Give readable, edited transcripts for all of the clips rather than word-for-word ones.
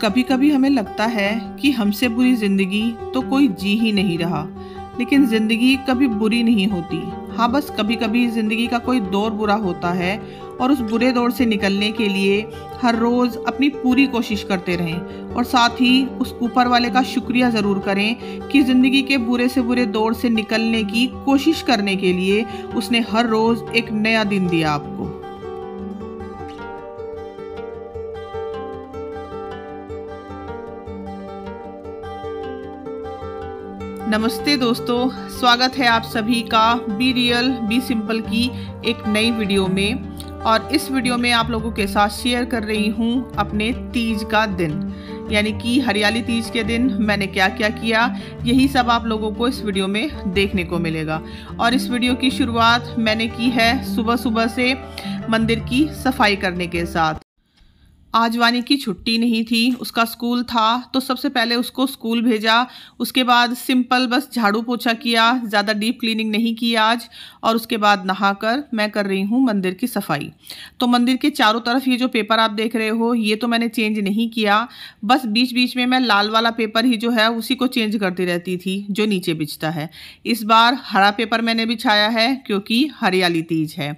कभी कभी हमें लगता है कि हमसे बुरी जिंदगी तो कोई जी ही नहीं रहा, लेकिन जिंदगी कभी बुरी नहीं होती। हाँ, बस कभी कभी जिंदगी का कोई दौर बुरा होता है और उस बुरे दौर से निकलने के लिए हर रोज अपनी पूरी कोशिश करते रहें और साथ ही उस ऊपर वाले का शुक्रिया जरूर करें कि जिंदगी के बुरे से बुरे दौर से निकलने की कोशिश करने के लिए उसने हर रोज एक नया दिन दिया आपको। नमस्ते दोस्तों, स्वागत है आप सभी का बी रियल बी सिंपल की एक नई वीडियो में। और इस वीडियो में आप लोगों के साथ शेयर कर रही हूँ अपने तीज का दिन, यानी कि हरियाली तीज के दिन मैंने क्या क्या किया, यही सब आप लोगों को इस वीडियो में देखने को मिलेगा। और इस वीडियो की शुरुआत मैंने की है सुबह सुबह से मंदिर की सफाई करने के साथ। आज वानी की छुट्टी नहीं थी, उसका स्कूल था, तो सबसे पहले उसको स्कूल भेजा। उसके बाद सिंपल बस झाड़ू पोछा किया, ज़्यादा डीप क्लीनिंग नहीं की आज। और उसके बाद नहाकर मैं कर रही हूँ मंदिर की सफाई। तो मंदिर के चारों तरफ ये जो पेपर आप देख रहे हो, ये तो मैंने चेंज नहीं किया, बस बीच बीच में मैं लाल वाला पेपर ही जो है उसी को चेंज करती रहती थी जो नीचे बिछता है। इस बार हरा पेपर मैंने बिछाया है क्योंकि हरियाली तीज है।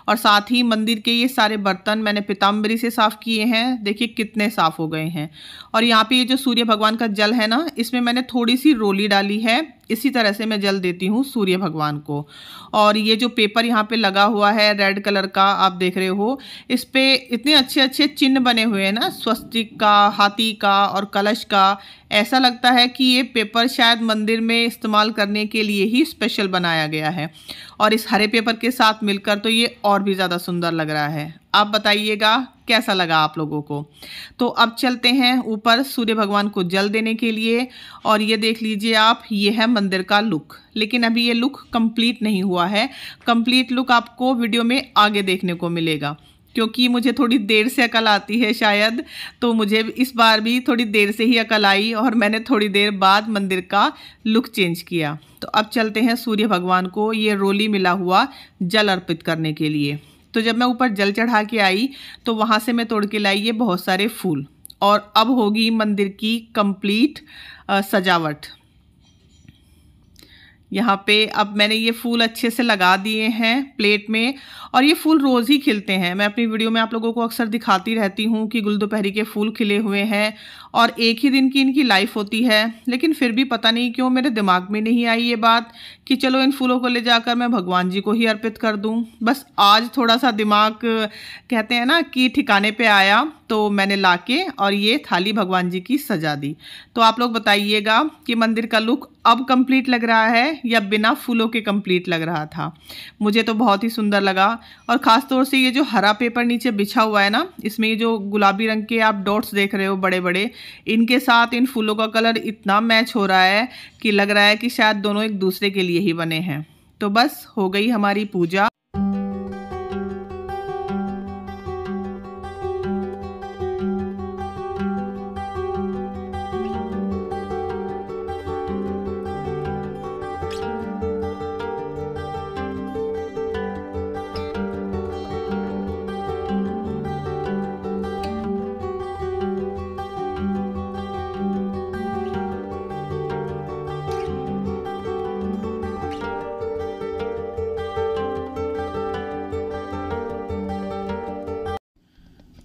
और साथ ही मंदिर के ये सारे बर्तन मैंने पीताम्बरी से साफ़ किए हैं, देखिए कितने साफ हो गए हैं। और यहाँ पे ये जो सूर्य भगवान का जल है ना, इसमें मैंने थोड़ी सी रोली डाली है, इसी तरह से मैं जल देती हूँ सूर्य भगवान को। और ये जो पेपर यहाँ पे लगा हुआ है रेड कलर का, आप देख रहे हो, इस पे इतने अच्छे अच्छे चिन्ह बने हुए हैं ना, स्वस्तिक का, हाथी का और कलश का। ऐसा लगता है कि ये पेपर शायद मंदिर में इस्तेमाल करने के लिए ही स्पेशल बनाया गया है। और इस हरे पेपर के साथ मिलकर तो ये और भी ज़्यादा सुंदर लग रहा है। आप बताइएगा कैसा लगा आप लोगों को। तो अब चलते हैं ऊपर सूर्य भगवान को जल देने के लिए। और ये देख लीजिए आप, ये है मंदिर का लुक। लेकिन अभी ये लुक कंप्लीट नहीं हुआ है, कंप्लीट लुक आपको वीडियो में आगे देखने को मिलेगा, क्योंकि मुझे थोड़ी देर से अकल आती है शायद, तो मुझे इस बार भी थोड़ी देर से ही अकल आई और मैंने थोड़ी देर बाद मंदिर का लुक चेंज किया। तो अब चलते हैं सूर्य भगवान को ये रोली मिला हुआ जल अर्पित करने के लिए। तो जब मैं ऊपर जल चढ़ा के आई तो वहाँ से मैं तोड़ के लाई ये बहुत सारे फूल। और अब होगी मंदिर की कंप्लीट सजावट। यहाँ पे अब मैंने ये फूल अच्छे से लगा दिए हैं प्लेट में। और ये फूल रोज़ ही खिलते हैं, मैं अपनी वीडियो में आप लोगों को अक्सर दिखाती रहती हूँ कि गुल दोपहरी के फूल खिले हुए हैं और एक ही दिन की इनकी लाइफ होती है। लेकिन फिर भी पता नहीं क्यों मेरे दिमाग में नहीं आई ये बात कि चलो इन फूलों को ले जाकर मैं भगवान जी को ही अर्पित कर दूँ। बस आज थोड़ा सा दिमाग कहते हैं ना कि ठिकाने पे आया, तो मैंने लाके और ये थाली भगवान जी की सजा दी। तो आप लोग बताइएगा कि मंदिर का लुक अब कंप्लीट लग रहा है या बिना फूलों के कंप्लीट लग रहा था। मुझे तो बहुत ही सुंदर लगा। और ख़ास तौर से ये जो हरा पेपर नीचे बिछा हुआ है ना, इसमें ये जो गुलाबी रंग के आप डॉट्स देख रहे हो बड़े बड़े, इनके साथ इन फूलों का कलर इतना मैच हो रहा है कि लग रहा है कि शायद दोनों एक दूसरे के लिए ही बने हैं। तो बस हो गई हमारी पूजा।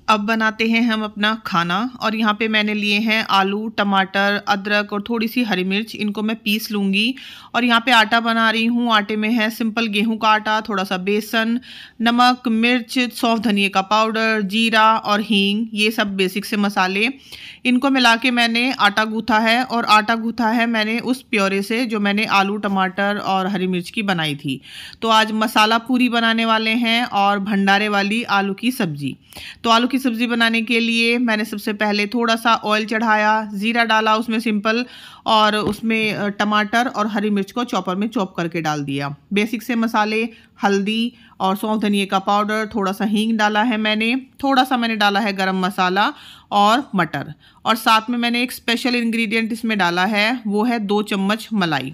अब बनाते हैं हम अपना खाना। और यहाँ पे मैंने लिए हैं आलू, टमाटर, अदरक और थोड़ी सी हरी मिर्च, इनको मैं पीस लूँगी। और यहाँ पे आटा बना रही हूँ। आटे में है सिंपल गेहूं का आटा, थोड़ा सा बेसन, नमक, मिर्च, सौंफ, धनिया का पाउडर, जीरा और हींग, ये सब बेसिक से मसाले। इनको मिला के मैंने आटा गूँथा है। और आटा गूँथा है मैंने उस प्योरे से जो मैंने आलू, टमाटर और हरी मिर्च की बनाई थी। तो आज मसाला पूरी बनाने वाले हैं और भंडारे वाली आलू की सब्जी। तो आलू की सब्जी बनाने के लिए मैंने सबसे पहले थोड़ा सा ऑयल चढ़ाया, जीरा डाला उसमें सिंपल, और उसमें टमाटर और हरी मिर्च को चॉपर में चॉप करके डाल दिया। बेसिक से मसाले हल्दी और सौंफ धनिए का पाउडर, थोड़ा सा हींग डाला है मैंने, थोड़ा सा मैंने डाला है गरम मसाला और मटर, और साथ में मैंने एक स्पेशल इंग्रेडिएंट इसमें डाला है, वो है 2 चम्मच मलाई।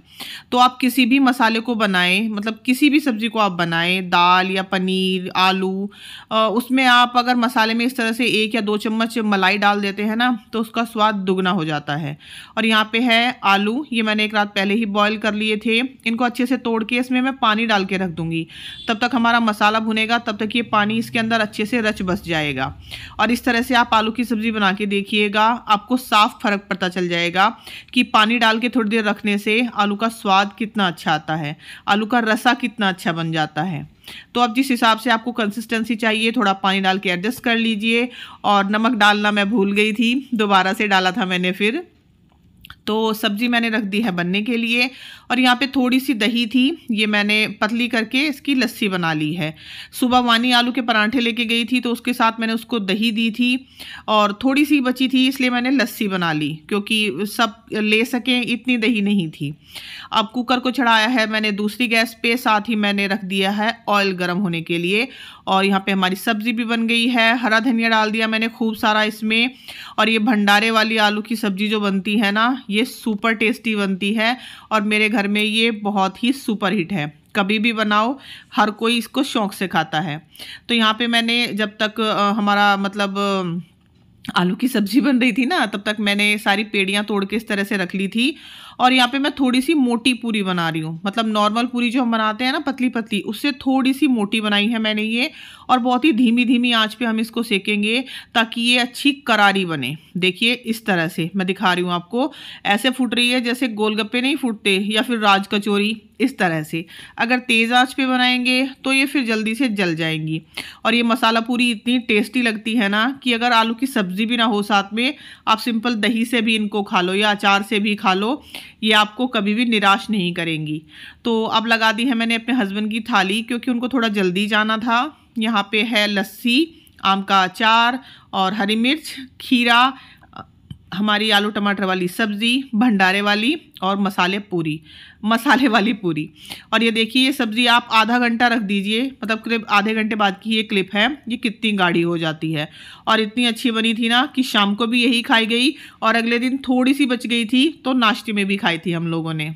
तो आप किसी भी मसाले को बनाएं, मतलब किसी भी सब्ज़ी को आप बनाएं, दाल या पनीर, आलू, उसमें आप अगर मसाले में इस तरह से 1 या 2 चम्मच मलाई डाल देते हैं ना, तो उसका स्वाद दुगना हो जाता है। और यहाँ पे है आलू, ये मैंने एक रात पहले ही बॉईल कर लिए थे। इनको अच्छे से तोड़ के इसमें मैं पानी डाल के रख दूँगी। तब तक हमारा मसाला भुनेगा, तब तक ये पानी इसके अंदर अच्छे से रच बस जाएगा। और इस तरह से आप आलू की सब्ज़ी बना के देखिएगा, आपको साफ फर्क पता चल जाएगा कि पानी डाल के थोड़ी देर रखने से आलू का स्वाद कितना अच्छा आता है, आलू का रसा कितना अच्छा बन जाता है। तो अब जिस हिसाब से आपको कंसिस्टेंसी चाहिए, थोड़ा पानी डाल के एडजस्ट कर लीजिए। और नमक डालना मैं भूल गई थी, दोबारा से डाला था मैंने फिर। तो सब्जी मैंने रख दी है बनने के लिए। और यहाँ पे थोड़ी सी दही थी, ये मैंने पतली करके इसकी लस्सी बना ली है। सुबह वानी आलू के परांठे लेके गई थी, तो उसके साथ मैंने उसको दही दी थी और थोड़ी सी बची थी, इसलिए मैंने लस्सी बना ली, क्योंकि सब ले सकें इतनी दही नहीं थी। अब कुकर को चढ़ाया है मैंने दूसरी गैस पे, साथ ही मैंने रख दिया है ऑयल गर्म होने के लिए। और यहाँ पे हमारी सब्ज़ी भी बन गई है। हरा धनिया डाल दिया मैंने खूब सारा इसमें। और ये भंडारे वाली आलू की सब्ज़ी जो बनती है ना, ये सुपर टेस्टी बनती है और मेरे घर में ये बहुत ही सुपर हिट है। कभी भी बनाओ, हर कोई इसको शौक़ से खाता है। तो यहाँ पे मैंने जब तक हमारा मतलब आलू की सब्ज़ी बन रही थी ना, तब तक मैंने सारी पेड़ियाँ तोड़ के इस तरह से रख ली थी। और यहाँ पे मैं थोड़ी सी मोटी पूरी बना रही हूँ, मतलब नॉर्मल पूरी जो हम बनाते हैं ना पतली पतली, उससे थोड़ी सी मोटी बनाई है मैंने ये। और बहुत ही धीमी धीमी आंच पे हम इसको सेकेंगे ताकि ये अच्छी करारी बने। देखिए इस तरह से मैं दिखा रही हूँ आपको, ऐसे फूट रही है जैसे गोलगप्पे नहीं फूटते या फिर राज कचौरी, इस तरह से। अगर तेज़ आंच पे बनाएंगे तो ये फिर जल्दी से जल जाएंगी। और ये मसाला पूरी इतनी टेस्टी लगती है ना कि अगर आलू की सब्ज़ी भी ना हो साथ में, आप सिंपल दही से भी इनको खा लो या अचार से भी खा लो, ये आपको कभी भी निराश नहीं करेंगी। तो अब लगा दी है मैंने अपने हस्बैंड की थाली, क्योंकि उनको थोड़ा जल्दी जाना था। यहाँ पे है लस्सी, आम का अचार और हरी मिर्च, खीरा, हमारी आलू टमाटर वाली सब्ज़ी, भंडारे वाली और मसाले वाली पूरी। और ये देखिए ये सब्ज़ी आप आधा घंटा रख दीजिए, मतलब करीब आधे घंटे बाद की ये क्लिप है, ये कितनी गाढ़ी हो जाती है। और इतनी अच्छी बनी थी ना कि शाम को भी यही खाई गई और अगले दिन थोड़ी सी बच गई थी तो नाश्ते में भी खाई थी हम लोगों ने।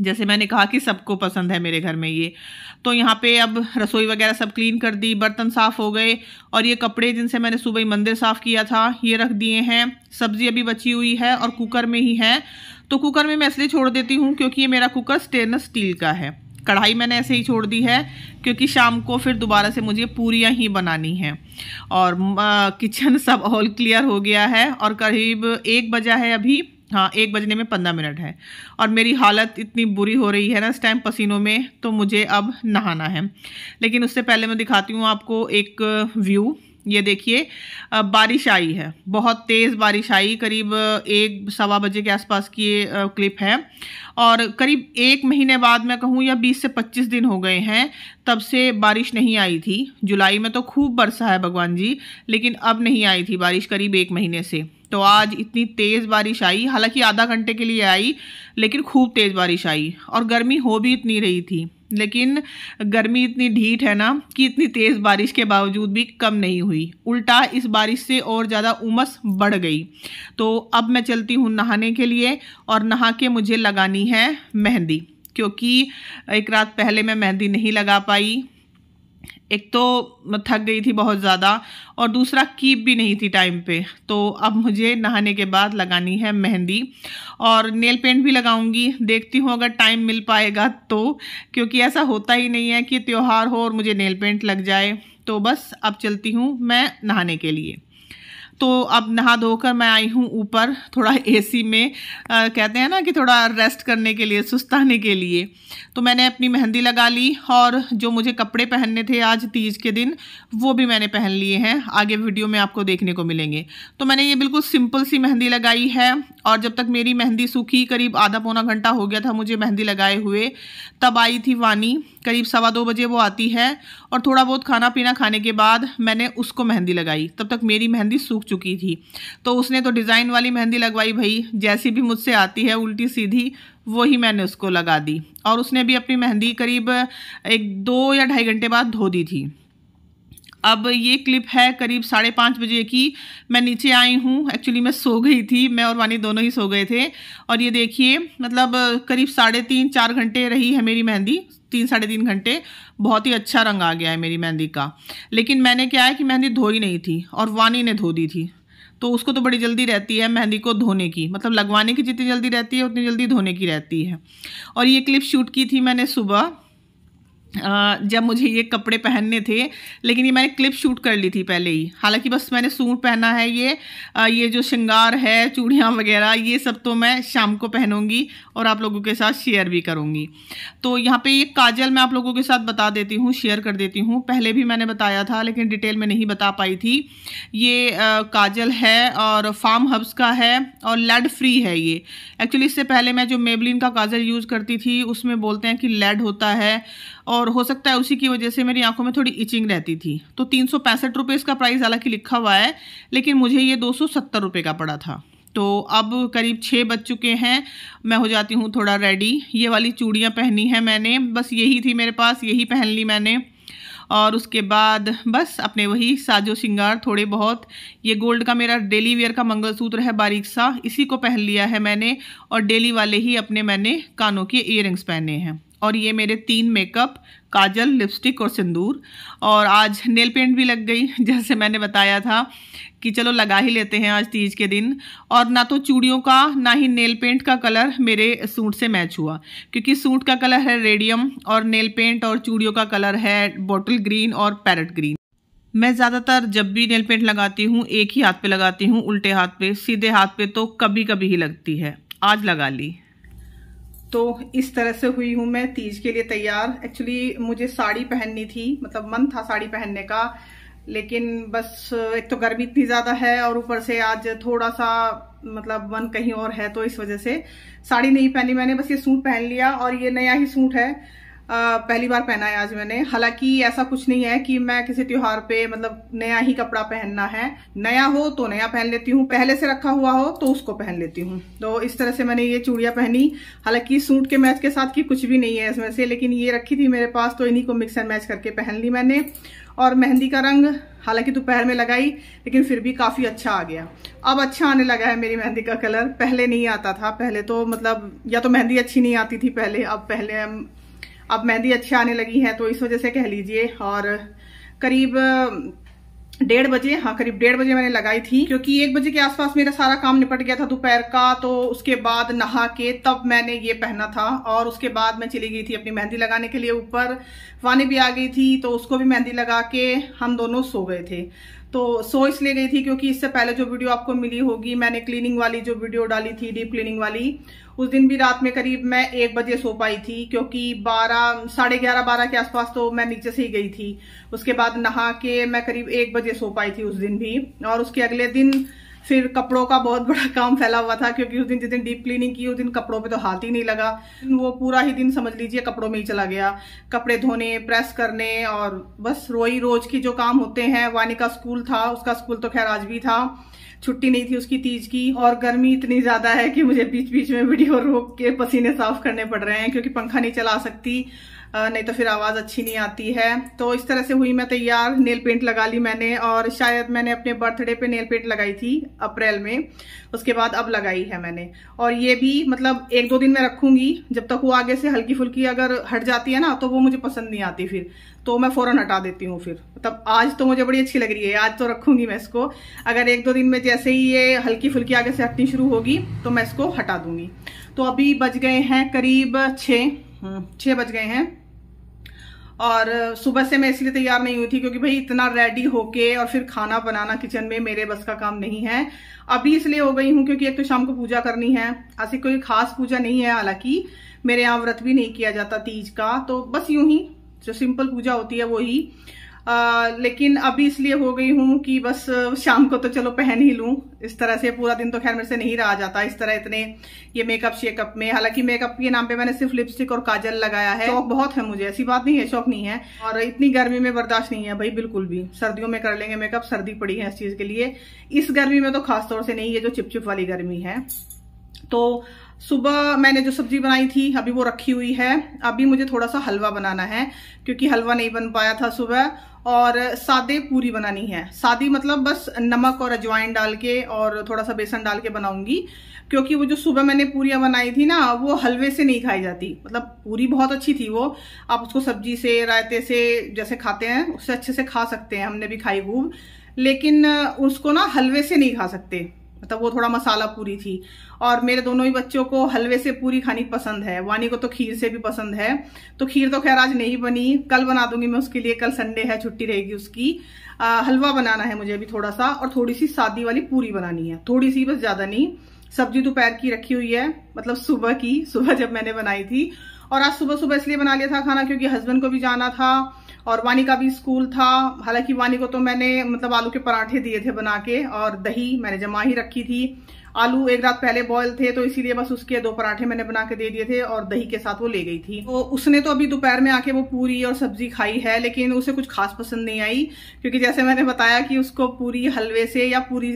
जैसे मैंने कहा कि सबको पसंद है मेरे घर में ये। तो यहाँ पे अब रसोई वगैरह सब क्लीन कर दी, बर्तन साफ़ हो गए। और ये कपड़े जिनसे मैंने सुबह ही मंदिर साफ़ किया था, ये रख दिए हैं। सब्ज़ी अभी बची हुई है और कुकर में ही है, तो कुकर में मैं इसलिए छोड़ देती हूँ क्योंकि ये मेरा कुकर स्टेनलेस स्टील का है। कढ़ाई मैंने ऐसे ही छोड़ दी है क्योंकि शाम को फिर दोबारा से मुझे पूरियाँ ही बनानी हैं। और किचन सब ऑल क्लियर हो गया है और करीब 1 बजा है अभी, हाँ 1 बजने में 15 मिनट है। और मेरी हालत इतनी बुरी हो रही है ना इस टाइम पसीनों में, तो मुझे अब नहाना है। लेकिन उससे पहले मैं दिखाती हूँ आपको एक व्यू। ये देखिए बारिश आई है, बहुत तेज़ बारिश आई, करीब 1-1:15 बजे के आसपास की ये क्लिप है। और करीब 1 महीने बाद मैं कहूँ या 20 से 25 दिन हो गए हैं तब से बारिश नहीं आई थी। जुलाई में तो खूब बरसा है भगवान जी, लेकिन अब नहीं आई थी बारिश करीब 1 महीने से। तो आज इतनी तेज़ बारिश आई, हालांकि आधा घंटे के लिए आई, लेकिन खूब तेज़ बारिश आई। और गर्मी हो भी इतनी रही थी, लेकिन गर्मी इतनी ढीठ है ना कि इतनी तेज़ बारिश के बावजूद भी कम नहीं हुई, उल्टा इस बारिश से और ज़्यादा उमस बढ़ गई। तो अब मैं चलती हूँ नहाने के लिए और नहा के मुझे लगानी है मेहंदी, क्योंकि एक रात पहले मैं मेहंदी नहीं लगा पाई। एक तो थक गई थी बहुत ज़्यादा और दूसरा कीप भी नहीं थी टाइम पे। तो अब मुझे नहाने के बाद लगानी है मेहंदी और नेल पेंट भी लगाऊंगी। देखती हूँ अगर टाइम मिल पाएगा तो, क्योंकि ऐसा होता ही नहीं है कि त्यौहार हो और मुझे नेल पेंट लग जाए। तो बस अब चलती हूँ मैं नहाने के लिए। तो अब नहा धोकर मैं आई हूँ ऊपर थोड़ा एसी में, कहते हैं ना कि थोड़ा रेस्ट करने के लिए, सुस्ताने के लिए। तो मैंने अपनी मेहंदी लगा ली और जो मुझे कपड़े पहनने थे आज तीज के दिन, वो भी मैंने पहन लिए हैं, आगे वीडियो में आपको देखने को मिलेंगे। तो मैंने ये बिल्कुल सिंपल सी मेहंदी लगाई है और जब तक मेरी मेहंदी सूखी, करीब आधा-पौना घंटा हो गया था मुझे मेहंदी लगाए हुए, तब आई थी वानी, करीब 2:15 बजे वो आती है और थोड़ा बहुत खाना पीना खाने के बाद मैंने उसको मेहंदी लगाई। तब तक मेरी मेहंदी सूख चुकी थी। तो उसने तो डिज़ाइन वाली मेहंदी लगवाई भाई, जैसी भी मुझसे आती है उल्टी सीधी वही मैंने उसको लगा दी। और उसने भी अपनी मेहंदी करीब 2 या 2.5 घंटे बाद धो दी थी। अब ये क्लिप है करीब 5:30 बजे की। मैं नीचे आई हूँ, एक्चुअली मैं सो गई थी, मैं और वानी दोनों ही सो गए थे। और ये देखिए मतलब करीब 3.5-4 घंटे रही है मेरी मेहंदी, 3-3.5 घंटे। बहुत ही अच्छा रंग आ गया है मेरी मेहंदी का। लेकिन मैंने क्या है कि मेहंदी धोई नहीं थी और वानी ने धो दी थी। तो उसको तो बड़ी जल्दी रहती है मेहंदी को धोने की, मतलब लगवाने की जितनी जल्दी रहती है उतनी जल्दी धोने की रहती है। और ये क्लिप शूट की थी मैंने सुबह, जब मुझे ये कपड़े पहनने थे। लेकिन ये मैंने क्लिप शूट कर ली थी पहले ही। हालांकि बस मैंने सूट पहना है, ये जो श्रृंगार है, चूड़ियाँ वगैरह, ये सब तो मैं शाम को पहनूंगी और आप लोगों के साथ शेयर भी करूंगी। तो यहाँ पे ये काजल मैं आप लोगों के साथ बता देती हूँ, शेयर कर देती हूँ। पहले भी मैंने बताया था लेकिन डिटेल में नहीं बता पाई थी। ये काजल है और फार्म हब्स का है और लेड फ्री है ये। एक्चुअली इससे पहले मैं जो मेबलिन का काजल यूज़ करती थी उसमें बोलते हैं कि लेड होता है, और हो सकता है उसी की वजह से मेरी आंखों में थोड़ी इचिंग रहती थी। तो 365 रुपये इसका प्राइस हालांकि लिखा हुआ है, लेकिन मुझे ये 270 रुपये का पड़ा था। तो अब करीब 6 बज चुके हैं, मैं हो जाती हूँ थोड़ा रेडी। ये वाली चूड़ियाँ पहनी हैं मैंने, बस यही थी मेरे पास, यही पहन ली मैंने। और उसके बाद बस अपने वही साजो श्रृंगार थोड़े बहुत। ये गोल्ड का मेरा डेली वेयर का मंगलसूत्र है बारीक सा, इसी को पहन लिया है मैंने। और डेली वाले ही अपने मैंने कानों के ईयरिंग्स पहने हैं। और ये मेरे 3 मेकअप, काजल, लिपस्टिक और सिंदूर। और आज नेल पेंट भी लग गई, जैसे मैंने बताया था कि चलो लगा ही लेते हैं आज तीज के दिन। और ना तो चूड़ियों का ना ही नेल पेंट का कलर मेरे सूट से मैच हुआ, क्योंकि सूट का कलर है रेडियम और नेल पेंट और चूड़ियों का कलर है बॉटल ग्रीन और पैरेट ग्रीन। मैं ज़्यादातर जब भी नेल पेंट लगाती हूँ एक ही हाथ पे लगाती हूँ, उल्टे हाथ पे। सीधे हाथ पे तो कभी कभी ही लगती है, आज लगा ली। तो इस तरह से हुई हूँ मैं तीज के लिए तैयार। एक्चुअली मुझे साड़ी पहननी थी, मतलब मन था साड़ी पहनने का, लेकिन बस एक तो गर्मी इतनी ज़्यादा है और ऊपर से आज थोड़ा सा मतलब मन कहीं और है, तो इस वजह से साड़ी नहीं पहनी मैंने। बस ये सूट पहन लिया और ये नया ही सूट है, पहली बार पहना है आज मैंने। हालांकि ऐसा कुछ नहीं है कि मैं किसी त्योहार पे मतलब नया ही कपड़ा पहनना है, नया हो तो नया पहन लेती हूँ, पहले से रखा हुआ हो तो उसको पहन लेती हूँ। तो इस तरह से मैंने ये चूड़ियाँ पहनी। हालांकि सूट के मैच के साथ की कुछ भी नहीं है इसमें से, लेकिन ये रखी थी मेरे पास तो इन्हीं को मिक्स एंड मैच करके पहन ली मैंने। और मेहंदी का रंग हालांकि दोपहर में लगाई लेकिन फिर भी काफी अच्छा आ गया। अब अच्छा आने लगा है मेरी मेहंदी का कलर, पहले नहीं आता था। पहले तो मतलब या तो मेहंदी अच्छी नहीं आती थी पहले, अब मेहंदी अच्छी आने लगी है, तो इस वजह से कह लीजिए। और करीब 1:30 बजे, हाँ करीब 1:30 बजे मैंने लगाई थी, क्योंकि 1 बजे के आसपास मेरा सारा काम निपट गया था दोपहर का। तो उसके बाद नहा के तब मैंने ये पहना था। और उसके बाद मैं चली गई थी अपनी मेहंदी लगाने के लिए ऊपर। वानी भी आ गई थी तो उसको भी मेहंदी लगा के हम दोनों सो गए थे। तो सो इसलिए गई थी क्योंकि इससे पहले जो वीडियो आपको मिली होगी, मैंने क्लीनिंग वाली जो वीडियो डाली थी, डीप क्लीनिंग वाली, उस दिन भी रात में करीब मैं 1 बजे सो पाई थी, क्योंकि 11:30-12 के आसपास तो मैं नीचे से ही गई थी। उसके बाद नहा के मैं करीब 1 बजे सो पाई थी उस दिन भी। और उसके अगले दिन फिर कपड़ों का बहुत बड़ा काम फैला हुआ था, क्योंकि उस दिन जिस दिन डीप क्लीनिंग की उस दिन कपड़ों पे तो हाथ ही नहीं लगा। वो पूरा ही दिन समझ लीजिए कपड़ों में ही चला गया, कपड़े धोने, प्रेस करने, और बस रोज के जो काम होते हैं। वानी का स्कूल था, उसका स्कूल तो खैर आज भी था, छुट्टी नहीं थी उसकी तीज की। और गर्मी इतनी ज्यादा है कि मुझे बीच बीच में वीडियो रोक के पसीने साफ करने पड़ रहे हैं, क्योंकि पंखा नहीं चला सकती, नहीं तो फिर आवाज अच्छी नहीं आती है। तो इस तरह से हुई मैं तैयार। नेल पेंट लगा ली मैंने, और शायद मैंने अपने बर्थडे पे नेल पेंट लगाई थी अप्रैल में, उसके बाद अब लगाई है मैंने। और ये भी मतलब 1-2 दिन में रखूंगी, जब तक वो आगे से हल्की फुल्की अगर हट जाती है ना तो वो मुझे पसंद नहीं आती, फिर तो मैं फौरन हटा देती हूँ। फिर मतलब आज तो मुझे बड़ी अच्छी लग रही है, आज तो रखूंगी मैं इसको। अगर 1-2 दिन में जैसे ही ये हल्की फुल्की आगे से हटनी शुरू होगी तो मैं इसको हटा दूंगी। तो अभी बज गए हैं करीब 6 बज गए हैं। और सुबह से मैं इसलिए तैयार नहीं हुई थी क्योंकि भाई इतना रेडी होके और फिर खाना बनाना किचन में मेरे बस का काम नहीं है। अभी इसलिए हो गई हूँ क्योंकि एक तो शाम को पूजा करनी है, ऐसी कोई खास पूजा नहीं है, हालांकि मेरे यहाँ व्रत भी नहीं किया जाता तीज का, तो बस यूं ही जो सिंपल पूजा होती है वो ही। लेकिन अभी इसलिए हो गई हूँ कि बस शाम को तो चलो पहन ही लूं। इस तरह से पूरा दिन तो खैर मेरे से नहीं रहा जाता इस तरह इतने ये मेकअप शेकअप में। हालांकि मेकअप के नाम पे मैंने सिर्फ लिपस्टिक और काजल लगाया है। शौक बहुत है मुझे, ऐसी बात नहीं है शौक नहीं है। और इतनी गर्मी में बर्दाश्त नहीं है भाई बिल्कुल भी। सर्दियों में कर लेंगे मेकअप, सर्दी पड़ी है इस चीज के लिए। इस गर्मी में तो खासतौर से नहीं, ये जो चिपचिप वाली गर्मी है। तो सुबह मैंने जो सब्जी बनाई थी अभी वो रखी हुई है। अभी मुझे थोड़ा सा हलवा बनाना है क्योंकि हलवा नहीं बन पाया था सुबह। और सादे पूरी बनानी है। सादी मतलब बस नमक और अजवाइन डाल के और थोड़ा सा बेसन डाल के बनाऊंगी, क्योंकि वो जो सुबह मैंने पूरियां बनाई थी ना वो हलवे से नहीं खाई जाती। मतलब पूरी बहुत अच्छी थी वो, आप उसको सब्जी से रायते से जैसे खाते हैं उससे अच्छे से खा सकते हैं, हमने भी खाई खूब। लेकिन उसको ना हलवे से नहीं खा सकते, मतलब वो थोड़ा मसाला पूरी थी। और मेरे दोनों ही बच्चों को हलवे से पूरी खानी पसंद है, वानी को तो खीर से भी पसंद है। तो खीर तो खैर आज नहीं बनी, कल बना दूंगी मैं उसके लिए, कल संडे है छुट्टी रहेगी उसकी। हलवा बनाना है मुझे अभी थोड़ा सा, और थोड़ी सी सादी वाली पूरी बनानी है, थोड़ी सी बस, ज्यादा नहीं। सब्जी दोपहर की रखी हुई है, मतलब सुबह की, सुबह जब मैंने बनाई थी। और आज सुबह सुबह इसलिए बना लिया था खाना क्योंकि हस्बैंड को भी जाना था और वानी का भी स्कूल था। हालांकि वानी को तो मैंने मतलब आलू के पराठे दिए थे बना के, और दही मैंने जमा ही रखी थी। आलू एक रात पहले बॉयल थे तो इसीलिए बस उसके 2 पराठे मैंने बना के दे दिए थे और दही के साथ वो ले गई थी। तो उसने तो अभी दोपहर में आके वो पूरी और सब्जी खाई है, लेकिन उसे कुछ खास पसंद नहीं आई, क्योंकि जैसे मैंने बताया कि उसको पूरी हलवे से या पूरी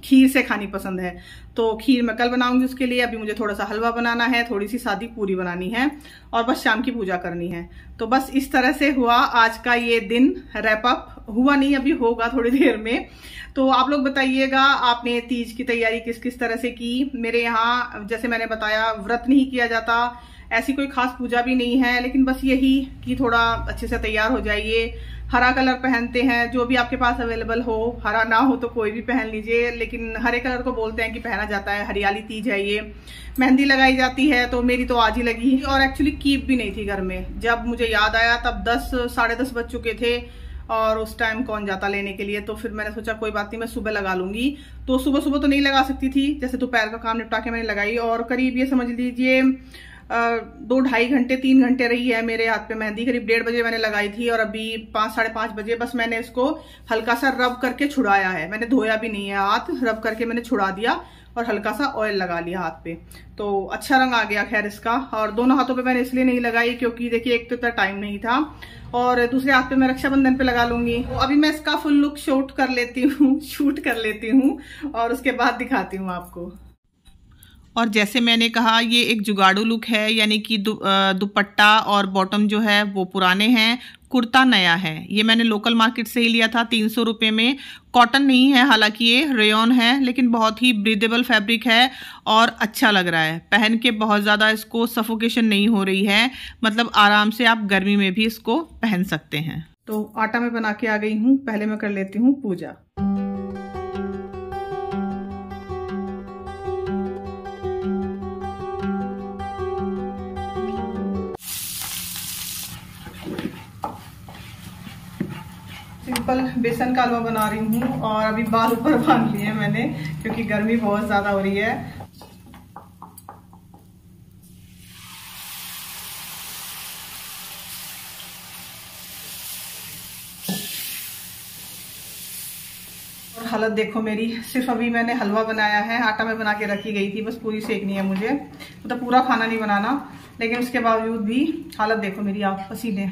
खीर से खानी पसंद है। तो खीर मैं कल बनाऊंगी उसके लिए। अभी मुझे थोड़ा सा हलवा बनाना है, थोड़ी सी सादी पूरी बनानी है और बस शाम की पूजा करनी है। तो बस इस तरह से हुआ आज का ये दिन। रैप अप हुआ नहीं, अभी होगा थोड़ी देर में। तो आप लोग बताइएगा आपने तीज की तैयारी किस किस तरह से की। मेरे यहाँ जैसे मैंने बताया व्रत नहीं किया जाता, ऐसी कोई खास पूजा भी नहीं है, लेकिन बस यही कि थोड़ा अच्छे से तैयार हो जाइए। हरा कलर पहनते हैं, जो भी आपके पास अवेलेबल हो, हरा ना हो तो कोई भी पहन लीजिए, लेकिन हरे कलर को बोलते हैं कि पहना जाता है, हरियाली तीज है ये। मेहंदी लगाई जाती है, तो मेरी तो आज ही लगी। और एक्चुअली कीप भी नहीं थी घर में, जब मुझे याद आया तब 10 साढ़े 10 बज चुके थे और उस टाइम कौन जाता लेने के लिए। तो फिर मैंने सोचा कोई बात नहीं, मैं सुबह लगा लूंगी। तो सुबह सुबह तो नहीं लगा सकती थी, जैसे दोपहर का काम निपटा के मैंने लगाई, और करीब ये समझ लीजिए 2 ढाई घंटे 3 घंटे रही है मेरे हाथ पे मेहंदी। करीब 1:30 बजे मैंने लगाई थी और अभी 5 साढ़े 5 बजे बस मैंने इसको हल्का सा रब करके छुड़ाया है। मैंने धोया भी नहीं है हाथ, रब करके मैंने छुड़ा दिया और हल्का सा ऑयल लगा लिया हाथ पे। तो अच्छा रंग आ गया खैर इसका। और दोनों हाथों पे मैंने इसलिए नहीं लगाई क्योंकि देखिए एक तो इतना टाइम नहीं था, और दूसरे हाथ पे मैं रक्षाबंधन पे लगा लूंगी। तो अभी मैं इसका फुल लुक शूट कर लेती हूँ और उसके बाद दिखाती हूँ आपको। और जैसे मैंने कहा ये एक जुगाड़ू लुक है, यानी कि दुपट्टा और बॉटम जो है वो पुराने हैं, कुर्ता नया है। ये मैंने लोकल मार्केट से ही लिया था 300 रुपये में। कॉटन नहीं है, हालांकि ये रेयॉन है, लेकिन बहुत ही ब्रीदेबल फैब्रिक है और अच्छा लग रहा है पहन के। बहुत ज़्यादा इसको सफोकेशन नहीं हो रही है, मतलब आराम से आप गर्मी में भी इसको पहन सकते हैं। तो आटा में बना के आ गई हूँ, पहले मैं कर लेती हूँ पूजा। सिंपल बेसन का हलवा बना रही हूँ और अभी बाल ऊपर बांध लिए मैंने क्योंकि गर्मी बहुत ज्यादा हो रही है। और हालत देखो मेरी, सिर्फ अभी मैंने हलवा बनाया है, आटा में बना के रखी गई थी, बस पूरी सेकनी है मुझे। मतलब पूरा खाना नहीं बनाना, लेकिन उसके बावजूद भी हालत देखो मेरी, आप पसीने,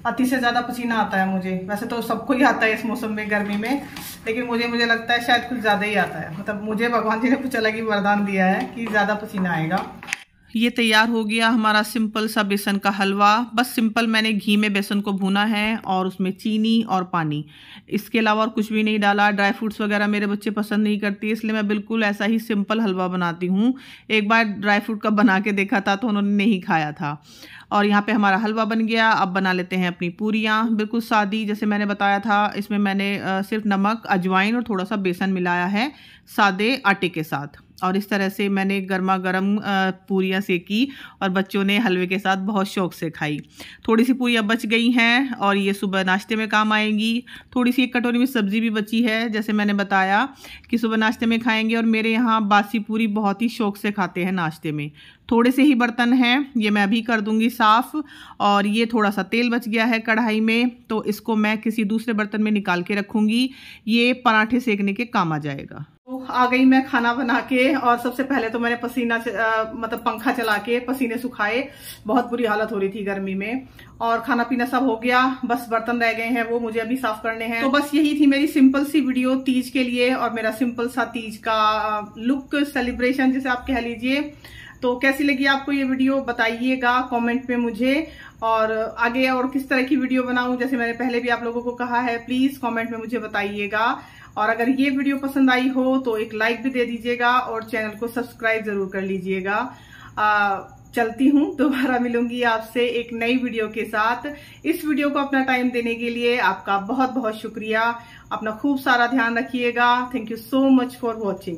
अति से ज्यादा पसीना आता है मुझे। वैसे तो सबको ही आता है इस मौसम में, गर्मी में, लेकिन मुझे लगता है शायद कुछ ज्यादा ही आता है। मतलब मुझे भगवान जी ने कुछ अलग ही वरदान दिया है कि ज्यादा पसीना आएगा। ये तैयार हो गया हमारा सिंपल सा बेसन का हलवा। बस सिंपल मैंने घी में बेसन को भूना है और उसमें चीनी और पानी, इसके अलावा और कुछ भी नहीं डाला। ड्राई फ्रूट्स वगैरह मेरे बच्चे पसंद नहीं करती, इसलिए मैं बिल्कुल ऐसा ही सिंपल हलवा बनाती हूँ। एक बार ड्राई फ्रूट का बना के देखा था तो उन्होंने नहीं खाया था। और यहाँ पे हमारा हलवा बन गया। अब बना लेते हैं अपनी पूरियाँ, बिल्कुल सादी जैसे मैंने बताया था। इसमें मैंने सिर्फ नमक, अजवाइन और थोड़ा सा बेसन मिलाया है सादे आटे के साथ। और इस तरह से मैंने गर्मा गर्म पूरियाँ सेकी और बच्चों ने हलवे के साथ बहुत शौक से खाई। थोड़ी सी पूरियाँ बच गई हैं और ये सुबह नाश्ते में काम आएंगी। थोड़ी सी एक कटोरी में सब्ज़ी भी बची है, जैसे मैंने बताया कि सुबह नाश्ते में खाएंगे। और मेरे यहाँ बासी पूरी बहुत ही शौक से खाते हैं नाश्ते में। थोड़े से ही बर्तन हैं, ये मैं अभी कर दूंगी साफ़। और ये थोड़ा सा तेल बच गया है कढ़ाई में, तो इसको मैं किसी दूसरे बर्तन में निकाल के रखूंगी, ये पराठे सेकने के काम आ जाएगा। तो आ गई मैं खाना बना के, और सबसे पहले तो मैंने पसीना मतलब पंखा चला के पसीने सुखाए। बहुत बुरी हालत हो रही थी गर्मी में। और खाना पीना सब हो गया, बस बर्तन रह गए हैं, वो मुझे अभी साफ करने हैं। तो बस यही थी मेरी सिंपल सी वीडियो तीज के लिए, और मेरा सिंपल सा तीज का लुक सेलिब्रेशन जिसे आप कह लीजिए। तो कैसी लगी आपको ये वीडियो बताइएगा कमेंट में मुझे, और आगे और किस तरह की वीडियो बनाऊं, जैसे मैंने पहले भी आप लोगों को कहा है, प्लीज कमेंट में मुझे बताइएगा। और अगर ये वीडियो पसंद आई हो तो एक लाइक भी दे दीजिएगा और चैनल को सब्सक्राइब जरूर कर लीजिएगा। चलती हूँ, दोबारा मिलूंगी आपसे एक नई वीडियो के साथ। इस वीडियो को अपना टाइम देने के लिए आपका बहुत बहुत शुक्रिया। अपना खूब सारा ध्यान रखिएगा। Thank you so much for watching.